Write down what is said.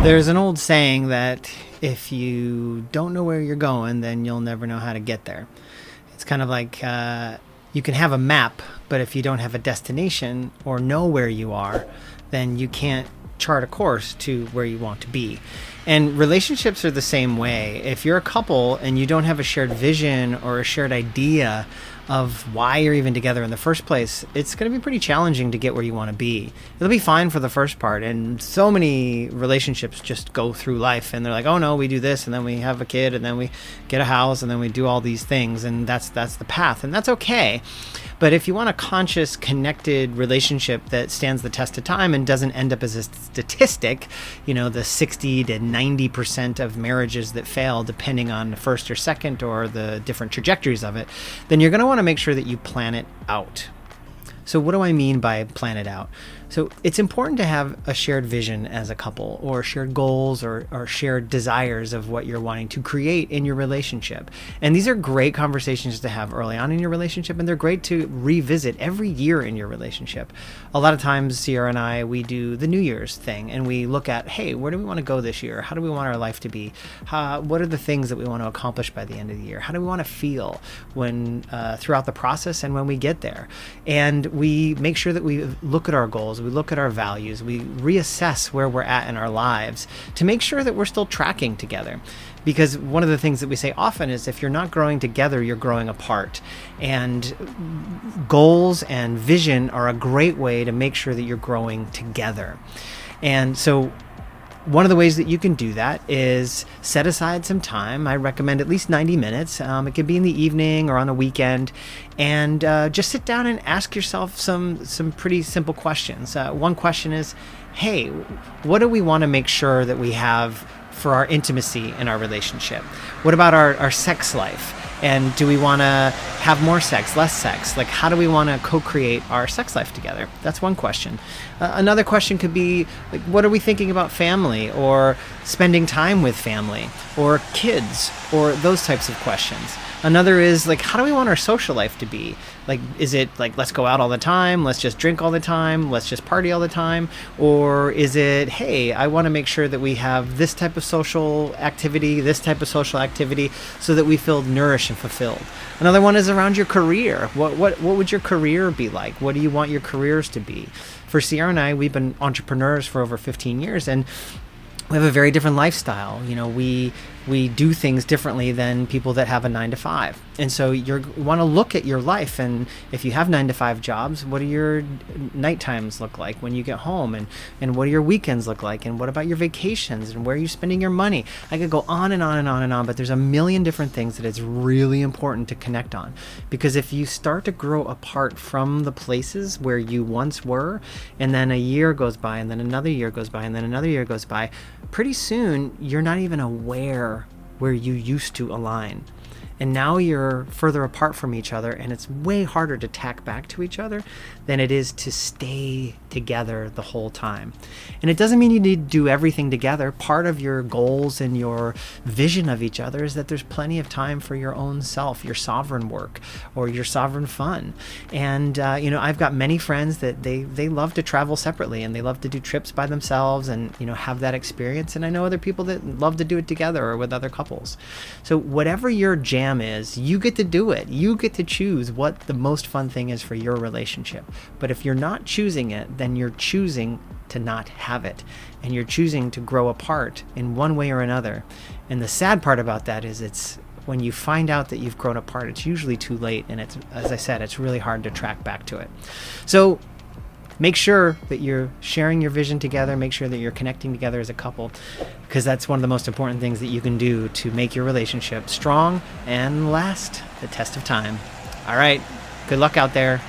There's an old saying that if you don't know where you're going, then you'll never know how to get there. It's kind of like you can have a map, but if you don't have a destination or know where you are, then you can't chart a course to where you want to be. And relationships are the same way. If you're a couple and you don't have a shared vision or a shared idea of why you're even together in the first place, it's going to be pretty challenging to get where you want to be. It'll be fine for the first part, and so many relationships just go through life and they're like, oh no, we do this and then we have a kid and then we get a house and then we do all these things, and that's the path, and that's okay. But if you want a conscious, connected relationship that stands the test of time and doesn't end up as a statistic, the 60 to 90% of marriages that fail, depending on the first or second or the different trajectories of it, then you're going to want to make sure that you plan it out. So what do I mean by plan it out? So it's important to have a shared vision as a couple, or shared goals, or shared desires of what you're wanting to create in your relationship. And these are great conversations to have early on in your relationship, and they're great to revisit every year in your relationship. A lot of times, Sierra and I, we do the New Year's thing, and we look at, hey, where do we want to go this year? How do we want our life to be? What are the things that we want to accomplish by the end of the year? How do we want to feel when throughout the process and when we get there? And we make sure that we look at our goals, we look at our values, we reassess where we're at in our lives to make sure that we're still tracking together. Because one of the things that we say often is if you're not growing together, you're growing apart. And goals and vision are a great way to make sure that you're growing together. And so one of the ways that you can do that is set aside some time. I recommend at least 90 minutes. It can be in the evening or on a weekend, and just sit down and ask yourself some pretty simple questions. One question is, hey, what do we want to make sure that we have for our intimacy in our relationship? What about our sex life? And do we want to have more sex, less sex? Like, how do we want to co-create our sex life together? That's one question. Another question could be, like, what are we thinking about family, or spending time with family, or kids, or those types of questions. Another is, like, how do we want our social life to be? Like, is it like, let's go out all the time, let's just drink all the time, let's just party all the time? Or is it, hey, I want to make sure that we have this type of social activity, this type of social activity, so that we feel nourished and fulfilled? Another one is around your career. What would your career be like? What do you want your careers to be? For Sierra and I, we've been entrepreneurs for over 15 years, and we have a very different lifestyle. We do things differently than people that have a 9-to-5. And so you want to look at your life, and if you have 9-to-5 jobs, what do your night times look like when you get home, and what do your weekends look like, and what about your vacations, and where are you spending your money? I could go on and on and on and on, but there's a million different things that it's really important to connect on. Because if you start to grow apart from the places where you once were, and then a year goes by, and then another year goes by, and then another year goes by, pretty soon you're not even aware where you used to align. And now you're further apart from each other, and it's way harder to tack back to each other than it is to stay together the whole time. And it doesn't mean you need to do everything together. Part of your goals and your vision of each other is that there's plenty of time for your own self, your sovereign work, or your sovereign fun. And I've got many friends that they love to travel separately, and they love to do trips by themselves and have that experience. And I know other people that love to do it together or with other couples. So whatever your jam is, you get to do it. You get to choose what the most fun thing is for your relationship. But if you're not choosing it, then you're choosing to not have it, and you're choosing to grow apart in one way or another. And the sad part about that is, it's when you find out that you've grown apart, it's usually too late, and it's, as I said, it's really hard to track back to it. So make sure that you're sharing your vision together. Make sure that you're connecting together as a couple, because that's one of the most important things that you can do to make your relationship strong and last the test of time. All right, good luck out there.